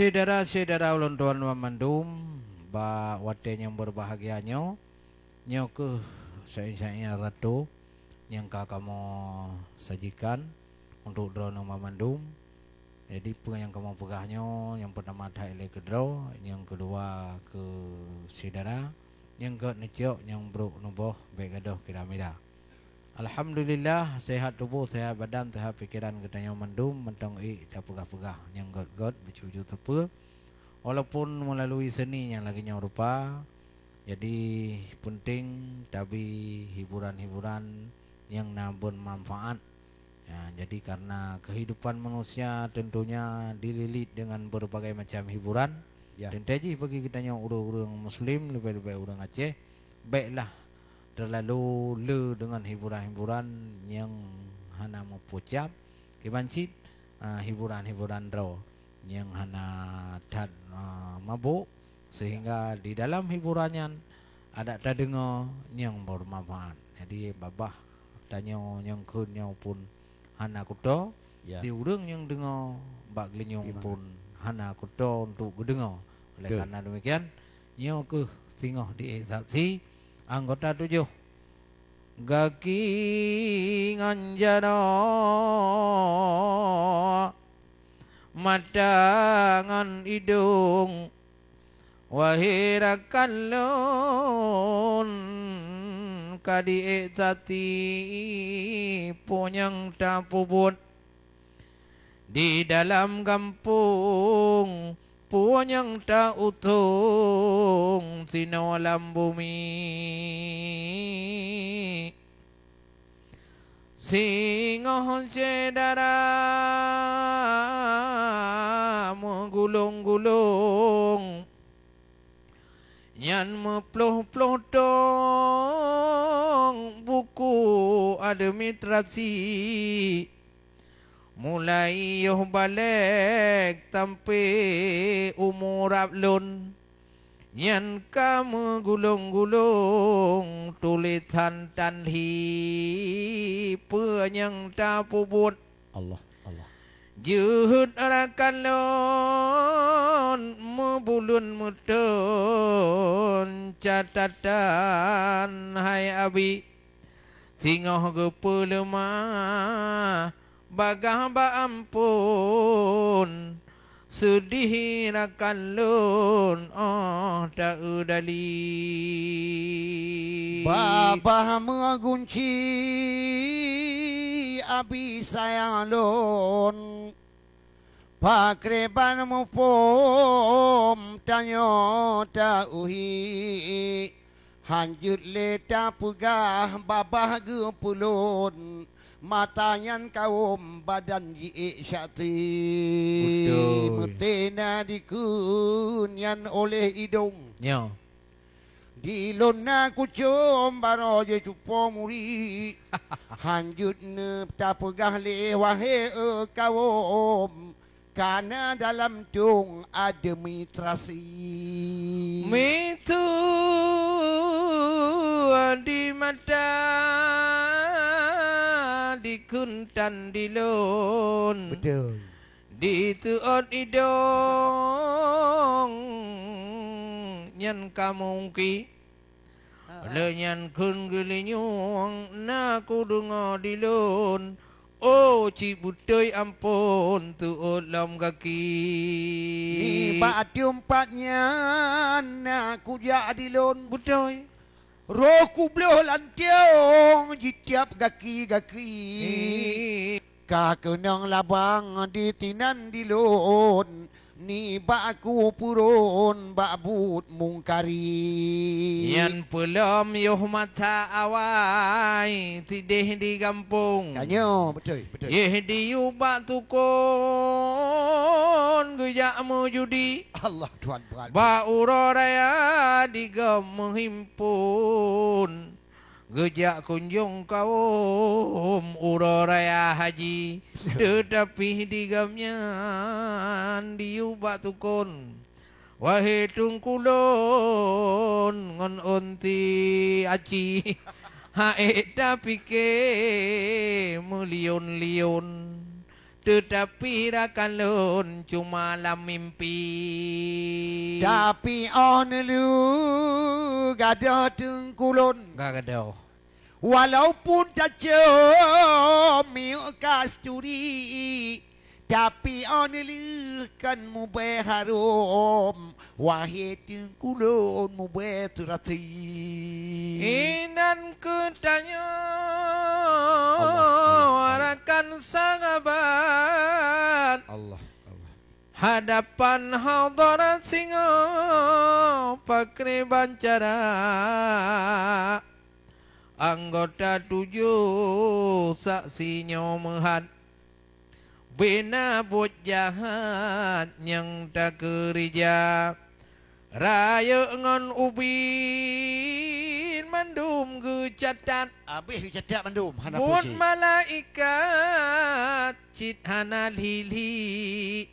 Saudara-saudara ulun tuan memandum ba wate yang berbahagianyo nyo ke saya ratu yang kamu sajikan untuk drono memandum. Jadi yang kamu pegahnya yang pertama thai ke draw, yang kedua ke saudara, yang ketiga yang bro nuboh begadoh kiramida. Alhamdulillah sehat tubuh, sehat badan, sehat pikiran katanya mendum mentong dah pegah-pegah yang god bercucu tepe. Walaupun melalui seni yang lagi rupa. Jadi penting tapi hiburan-hiburan yang nabun manfaat. Ya, jadi karena kehidupan manusia tentunya dililit dengan berbagai macam hiburan. Ya. Dan tadi bagi kitanya orang-orang muslim lebih-lebih orang Aceh, baiklah terlalu le dengan hiburan-hiburan yang hana mempucap kebancit hiburan-hiburan draw yang hana tad mabuk sehingga di dalam hiburannya ada terdengar yang bermanfaat. Jadi babah tanya yang kunyau pun hana kuto ya. Di urang yang dengar bak glenyong pun hana kuto untuk dengar. Oleh karena demikian nyo ke tengah di saksi anggota 7 Gaki nganjana matangan hidung wahirakan lon kadi tati punyang tapubut di dalam kampung punyang tak utung sinawalam bumi singoh cedara menggulung-gulung nyan meploh-ploh dong buku administrasi mulai yoh balik tampe umur ablun nyan kamu gulung-gulung tulisan tanhi penyang tapubut Allah juhud arakan lon mebulun mutun catatan hai abi singoh gepelemah bagah ba ampun sedih rakan lun tak udali babah mengunci abi sayang lun pakreban mupom tanyo tak uhi hanjut leta pegah babah gepulun matanyan kaum badan ji syati metena dikunyan oleh hidung nyo di lona kucum baro je cupo muri hanjut ne tapegah le wahe kaum karena dalam tung ada mitrasi mitu di mata dikuntan di lon betul di tuot idong nyan kamungki le nyan kun gelinyung na ku dengar di lon oh cibutoy ampun tuot lam kaki ni bak diumpatnya na ku jadi lon betul roku bloh lantiong di tiap gaki-gaki kakenang labang di tinan di lon ni bak aku purun bak but mungkari yan pelam yoh mata awai tidih di kampung kanyo betul yeh di ubak tukon gejak mujudi Allah Tuhan berat ba uroraya digam menghimpun gejak kunjung kaum uroraya haji tetapi digamnya diubah tukun wahai tungkulon ngon onti aci hae tapi ke melion-lion tetapi rakalun cuma dalam mimpi. Tapi on lu gada tengkulun. Gak ada. Walaupun tak cumi kasturi, tapi on lu kan mubah harum. Wahai tengkulun mubah terati. Inan kutanya warakan sahabat Allah. hadapan hadirat singa pakri bancara anggota 7 saksinya mehad bina buat jahat yang tak kerja raya ngon ubin mandum ge catat Habis catat mandum. buat malaikat cit hanal hili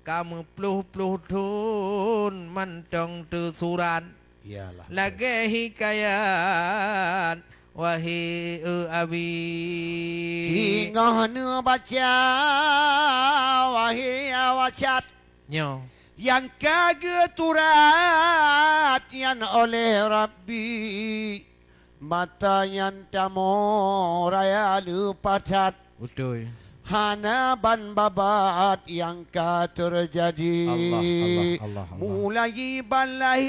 kamu peluh-peluh tun mantong tersuran Iyalah. lagi hikayat wahai abi Ingah baca wahai awacat nyo yang kageturat yang oleh Rabbi mata yang tamo raya lupacat betul hana ban babat yang ka terjadi Allah. mulai balai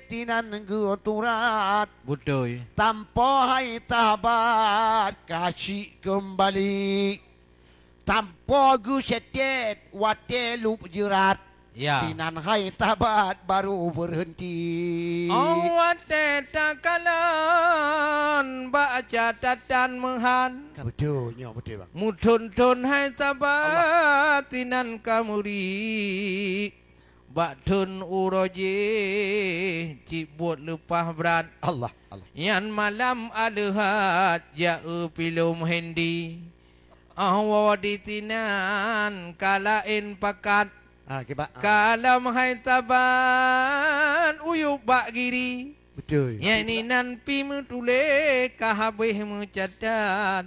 tinan geturat betul tanpa hai tabat kasih kembali tanpa gu setet wate lup jerat ya tinan hai tabat baru berhenti awat takalan baca tatan menghan betul nyok betul bang mutun-tun hai tabat tinan kamuri batun uroje cibut lepah berat Allah yan malam alhat ya pilum hendi awaditinan kalain pakat kibat kalam hai taban uyuk bak giri betul yani nan pi mutule kahabih mencatat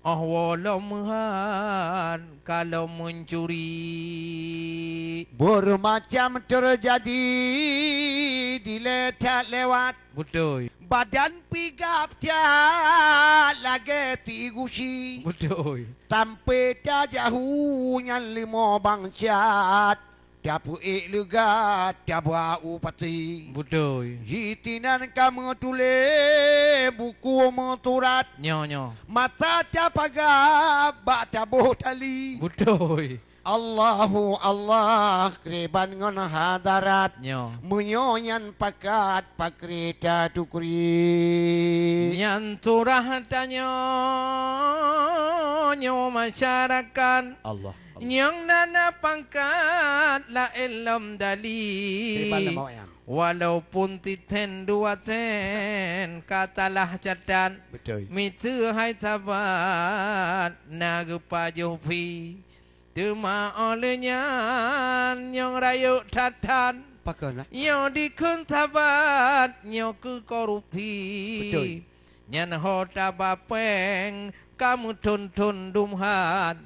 walau muhan kalau mencuri bermacam terjadi diletak lewat betul badan pigap dia lagi tigusi betul tampe jahu yang limo bangcat dapu legat dapu upati betul hitinan kamu tule buku motorat nyo mata capagap bak tabuh tali betul Allahu Allah kriban ngon hadarat nyo menyoyan pakat pakrita tukri yang turah tanya nyo masyarakat Allah yang nana pangkat la ilm dali walaupun titen dua ten katalah cadan betul mitu hai tabat nagu pajupi Dema olehnya yang rayu tatan pakana yang dikun tabat yang ke korupsi betul nyan hota bapeng kamu tun dumhan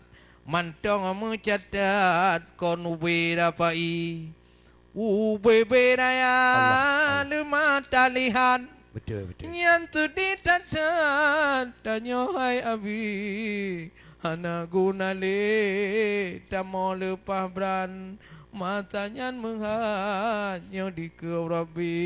mantong mencatat kon ubera pai ubera ya lima talihan betul nyan tu ditatat tanya hai abi hana guna le tamo lepah bran matanya menghanya di kerabi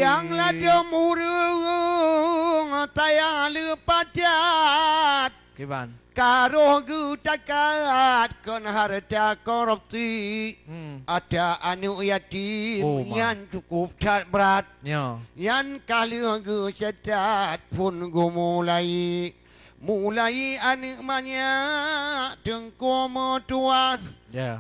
yang lada murung tayang lepacat kiban karo gu takat kon harta korupsi ada anu yatim yang cukup cat berat nyo yang kali gu sedat pun gu mulai anik banyak tengku motua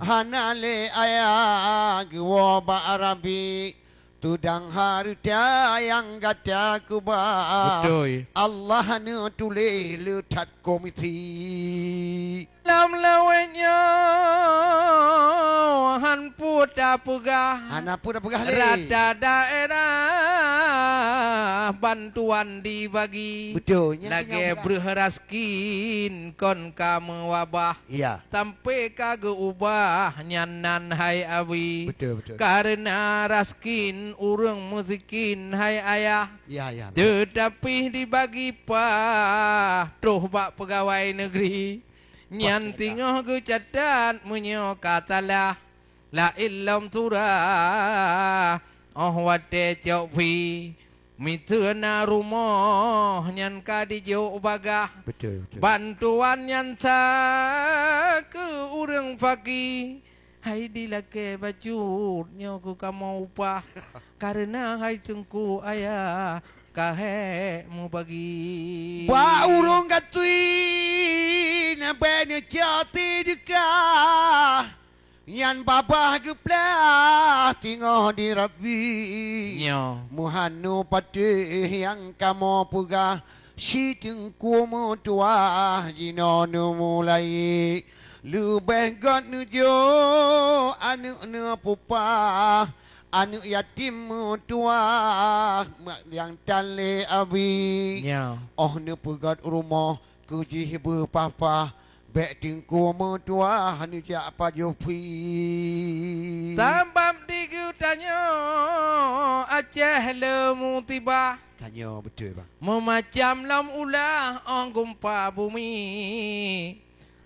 hanale ayah gua ba Arabi tudang harta yang gata kubah betul Allah nu tulis letak komisi lam lawenya han puta pugah anak pun dah pegah le rada daerah bantuan dibagi. Betul. Lagi berharaskin kon kamu wabah. Ya. Sampai kagak ubah nyanan hai abi. Betul, betul. Karena raskin urang musikin hai ayah. Ya, ya. Tetapi dibagi terus bak pegawai negeri. Nyan tinggal ke catat menyo katalah la illam turah oh wate copi mituna rumah nyan kadi jo bagah. Betul, betul. Bantuan nyan sa ke urang fakir. Hai dilake baju nyo ku kamu upah. Karena hai tengku ayah kahe mu bagi. Ba urung katui na bene jati dekah. Yan babah geplah tinggal di Rabbi. Nyo. Muhanu patih yang kamu pegah. Si tengku mu tua jinono mulai. Lebih got nujo anak nu pupa. Anak yatim tua yang tali abi. Nyo. Oh ni pegat rumah kuji berpapa. Bek tingku tua ni siapa jopi. Tambam digu tanyo Aceh lemu tiba. Tanya betul bang. Memacam lam ulah ong gumpa bumi.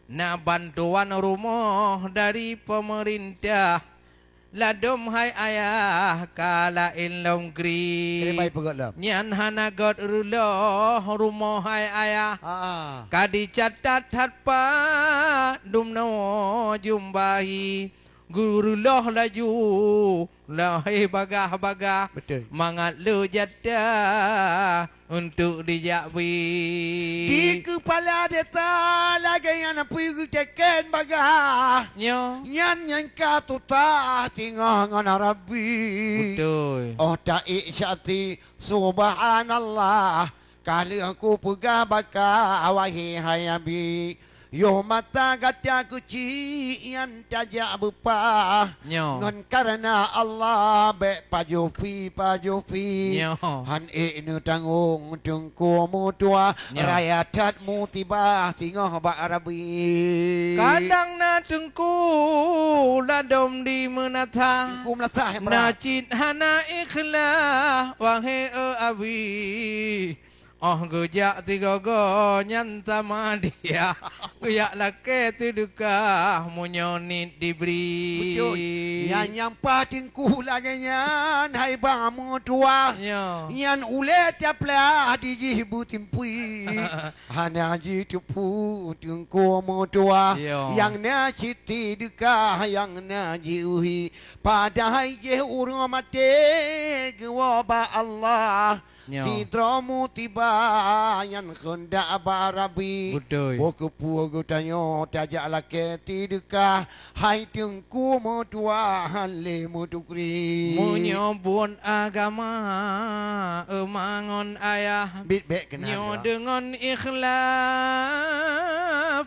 Na bantuan rumah dari pemerintah. Ladom hai ayah kala ilom gri. Baik pegat lam. Nyan hana god ruloh rumah hai ayah. Kadi catat hatpa dumno jumbahi. Guru loh laju lahai bagah-bagah. Betul. Mangat lu jada untuk dijakwi. Di kepala desa lagi yang pergi tekan bagah. Nyo. Nyan katuta tinggal dengan Rabbi. Betul. Oh tak isyati subhanallah. Kali aku pegah bakar wahai hayabi. Yo mata gata kuci yang tajak bepa. Nyo. Ngan karena Allah baik pajofi. Nyo. Han nu tanggung tengku mu tua. Nyo. Rayatat mu tiba tinggal bak Arabi. Kadang na tengku ladom di menata. Ku melatah yang Na berat. cit hana ikhlas wahai abi. Oh gujak tiga go nyanta dia. Gujak lake tu duka munyonit diberi. Betul. Yang nyampah tingku lagi nyan. Hai bang mu tua. Nyo. Yang ulet taplah dijibu timpui. Hana ji tupu tengku mu tua. Yo. Yang na citi duka yang na jiuhi. Padahal je urung mati gewaba Allah. Nyo. Citramu tiba yang hendak barabi. Betul. Bokupu gutanyo tajak laki tidukah. Hai tengku mu tua hale mu tukri. Menyobun agama emangon ayah. Bit-bit kena. Nyo dengan ikhlas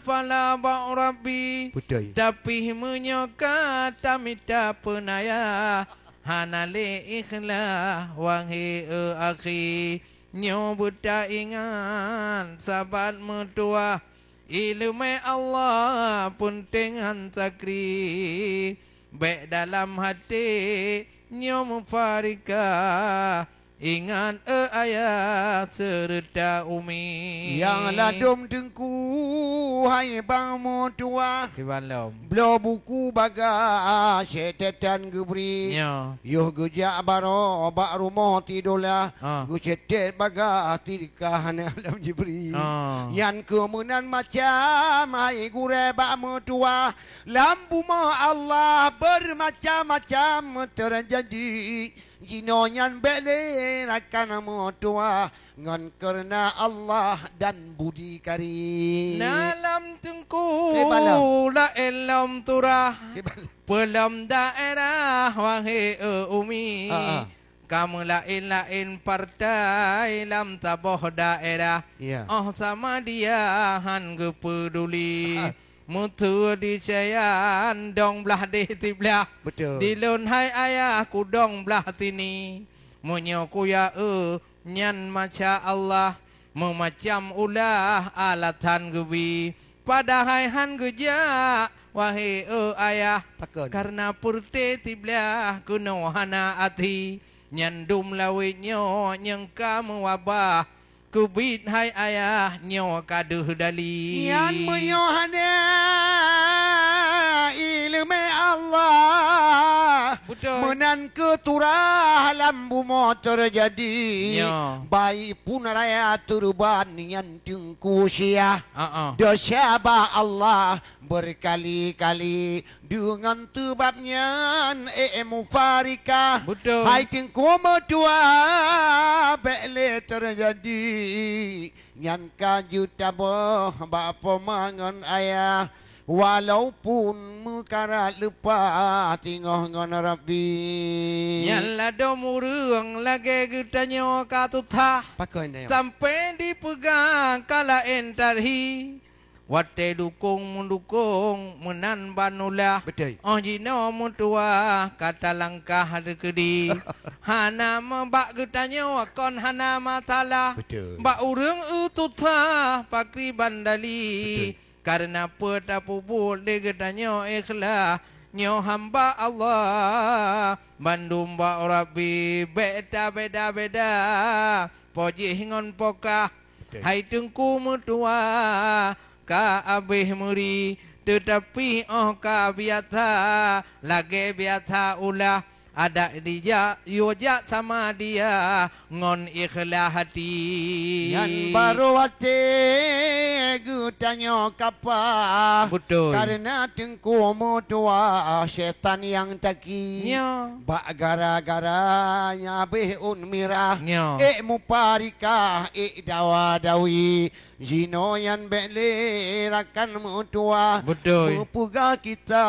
fala ba rabbi. Betul. Tapi menyokat tamita penaya. Hanale ikhlas wahai akhi. Nyo buta ingat sahabat mertua. Ilmu Allah pun dengan sakri. Baik dalam hati nyo mufarika. Ingat ayat serta umi. Yang ladum tengku hai bang mu tua. Di malam. Belo buku baga setetan gebri. Nyo. Yo gejak baro bak rumah tidurlah. Gu setet baga tidikahan alam jibri. Yang kemunan macam hai gure bak mu tua. Lampu ma Allah bermacam-macam terjadi. Jinonyan bele akan tua ngan karena Allah dan budi kari. Nalam tengku Balam. la elam turah. Pelam daerah wahai umi. Kamu lain-lain partai lam taboh daerah. Ya. Oh sama dia han peduli. Mutu di cayan dong belah di tiblah. Betul. Di lun hai ayah ku dong belah tini. Munyo ku ya nyan maca Allah memacam ulah alatan gebi padahal han geja wahai ayah karena purte tiblah kuno hana ati nyandum lawinyo nyang kamu wabah kubit hai ayah nyo kaduh dali yan menyohana ilmu Allah menan keturah lambu mo terjadi baik pun raya turban yang tengku syah dosa Allah berkali-kali dengan tebabnya mufarikah hai tengku medua bele terjadi yang kajuta boh bapa mangon ayah walaupun mekarat lupa tinggal ngon Rabbi nyala domurung lagi getanyo katutah sampai dipegang kala entarhi wate dukung mendukung menan banulah oh jino mutua kata langkah dekedi hana membak getanyo kon hana matalah bak urung ututah pakri bandali karena peta pupul degetanyo ikhlas nyo hamba Allah bandum ba Rabbi beda poji hingon pokah hai tengku mutua ka abih muri tetapi ka biasa lagi biasa ulah ada dia yoja sama dia ngon ikhlas hati yang baru wate gutanyo kapa karena tengku mutua setan yang taki bak gara-gara nyabih unmirah muparika dawadawi Jino yang belerakan mutua Mupuga kita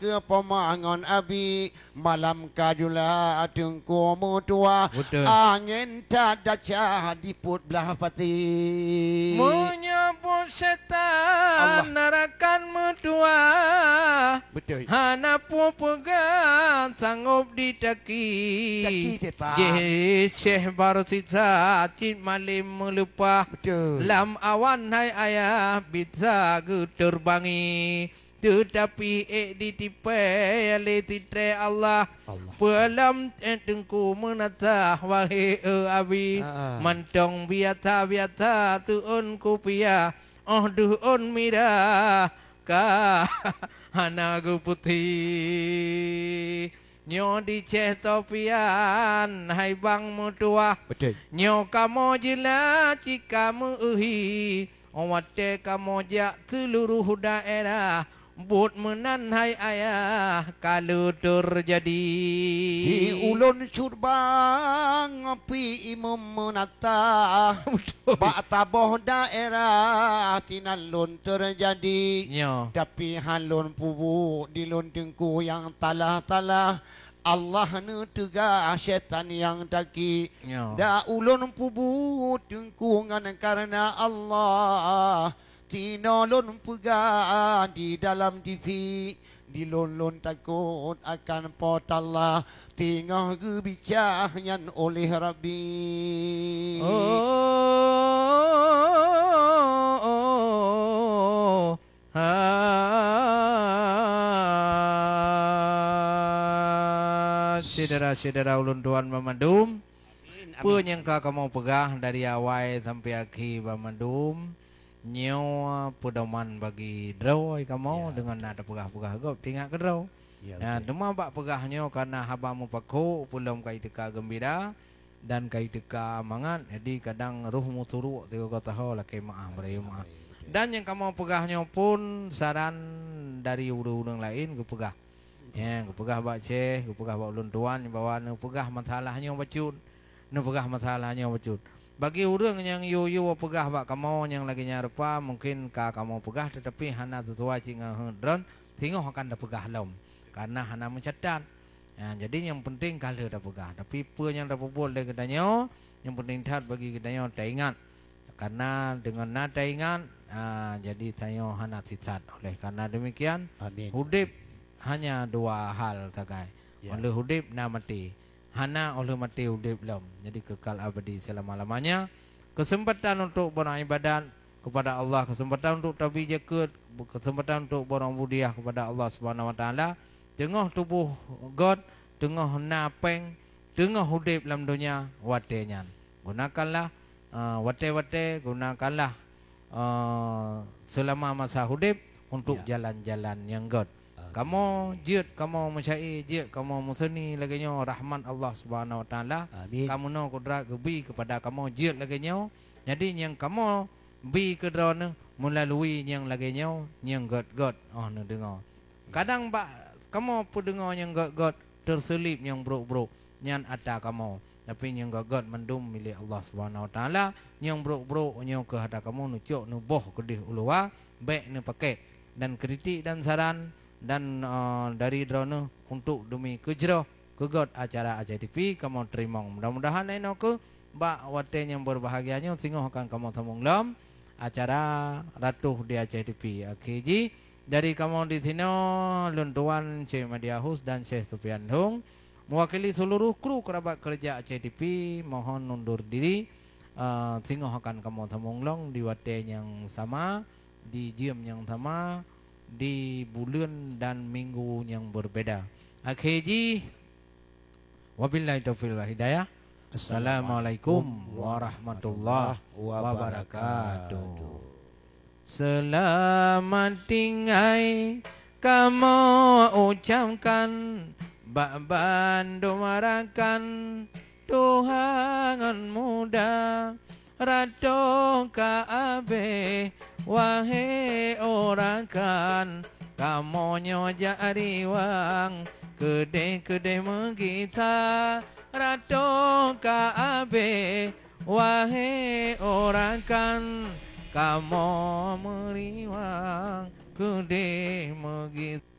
ke pemangon abi Malam kajula tengku mutua Angin tak daca diput belah pati Menyebut setan narakan mutua Hana pegang sanggup ditaki Syekh baru sisa cint malim melupa Lam awan hai ayah bisa terbangi tetapi ditipai oleh titre Allah pelam tengku menatah wahai abi mantong biata tuun kupia duun mira ka hanagu putih nyo di topian hai bang mutua nyo kamo jela jika muhi owate kamo jak seluruh daerah but menan hai ayah kalau terjadi di ulun curbang api imam menata bak taboh daerah tinalun terjadi tapi halun pubu di lun tengku yang talah-talah Allah netega syaitan yang taki da ulun pubu tengkungan karena Allah tinolon pega di dalam TV di lon takut akan pot Allah tinggal gebicahnya oleh Rabbi Saudara-saudara ulun tuan Bamandum penyangka kamu pegah dari awal sampai akhir Bamandum nyawa pedoman bagi draw kamu dengan ada pegah-pegah gop tinggal ke draw nah cuma bak pegahnya karena habamu paku pulau kai teka gembira dan kai teka mangan jadi kadang ruhmu turuk tiga kata ho laki maaf beri maaf dan yang kamu pegahnya pun saran dari urang lain gue pegah ya gue pegah bak ceh gue pegah bak ulun tuan bawa nu pegah masalahnya bacut nu pegah masalahnya bacut bagi orang yang yo pegah bak kamu yang lagi nyarupa mungkin kamu pegah tetapi hana sesuai cingah hendron tinggal akan dah pegah lom karena hana mencatat ya, jadi yang penting kalau dah pegah tapi apa yang dah pupul dari katanya yang penting tat bagi katanya tak ingat karena dengan nada ingat jadi saya hana sisat oleh karena demikian hudip hanya dua hal takai oleh hudip na mati hana oleh mati udip lam. Jadi kekal abadi selama-lamanya. Kesempatan untuk beribadat kepada Allah, kesempatan untuk tabi jaket, kesempatan untuk berbudiah kepada Allah Subhanahu Wa Taala. Tengah tubuh God, tengah napeng, tengah udip dalam dunia watenya. Gunakanlah wate-wate, gunakanlah selama masa udip untuk jalan-jalan yang God. Kamu jid, kamu mencari jid, kamu musni lagi nyo rahmat Allah Subhanahu Wa Taala. Kamu no kudrat gebi kepada kamu jid lagi nyo. Jadi yang kamu bi kedron melalui yang lagi nyo yang God. Oh no dengar. Kadang kamu pun dengar yang God terselip yang buruk-buruk yang ada kamu. Tapi yang God mendum milik Allah Subhanahu Wa Taala yang buruk-buruk yang ke hada kamu nucuk nuboh kedih ulua baik ne pakai dan kritik dan saran dan dari drone untuk demi kejero ke God acara AJTV kamu terima. Mudah-mudahan eno ke bak waten yang berbahagianya singoh akan kamu temung lam acara Ratuh di AJTV. Okey dari kamu di sini Luntuan Cik Madiahus dan Syekh Sufian Hung mewakili seluruh kru kerabat kerja AJTV mohon undur diri. Singoh akan kamu temung long di waten yang sama, di jam yang sama, di bulan dan minggu yang berbeda. Akhiri wabillahi taufiq wal hidayah. Assalamualaikum warahmatullahi wabarakatuh. Selamat tinggal kamu ucapkan bak bandu marakan Tuhan muda Ratu Kaabe wahai orang kan kamu nyoja ariwang kedai-kedai megita Ratu Kaabe wahai orang kan kamu meriwang kedai megita.